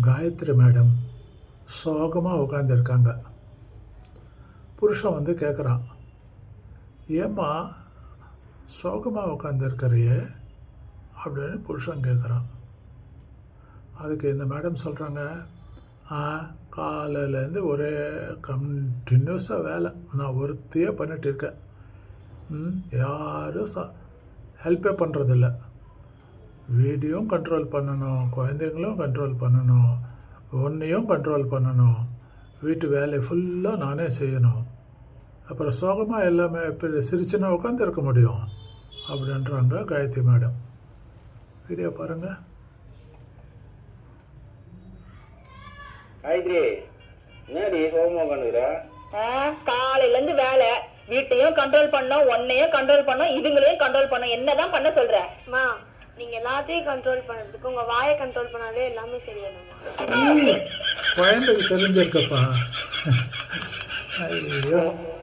Gayatri madam சோகமாக உட்காந்துருக்காங்க. புருஷன் வந்து கேட்குறான், ஏம்மா சோகமாக உட்காந்துருக்கிறியே அப்படின்னு புருஷன் கேட்குறான். அதுக்கு இந்த மேடம் சொல்கிறாங்க, காலையிலேருந்து ஒரே கண்டினியூஸாக வேலை, நான் ஒருத்தையே பண்ணிட்டு இருக்கேன். யாரும் ஹெல்ப்பே பண்ணுறதில்ல. வீடியோவும் கண்ட்ரோல் பண்ணணும், குழந்தைங்களும் கண்ட்ரோல் பண்ணணும், ஒன்றையும் கண்ட்ரோல் பண்ணணும், வீட்டு வேலையை ஃபுல்லாக நானே செய்யணும். அப்புறம் சோகமாக எல்லாமே இப்போ சிரிச்சுன்னா உட்காந்து இருக்க முடியும் அப்படின்றாங்க காயத்ரி மேடம். வீடியோ பாருங்கள். காயத்ரி, என்னடி சோகமா உட்காந்துக்கிற? காலையில இருந்து வேலை, வீட்டையும் கண்ட்ரோல் பண்ணோம், ஒன்னையும் கண்ட்ரோல் பண்ணோம், இதுங்களையும் கண்ட்ரோல் பண்ணோம். என்னதான் பண்ண சொல்ற? மா, நீங்க எல்லாத்தையும் கண்ட்ரோல் பண்றதுக்கு உங்க வாயை கண்ட்ரோல் பண்ணாலே எல்லாமே சரியாயிடுமா? குழந்தைக்கு தெரிஞ்சிருக்கப்பா. ஐயோ.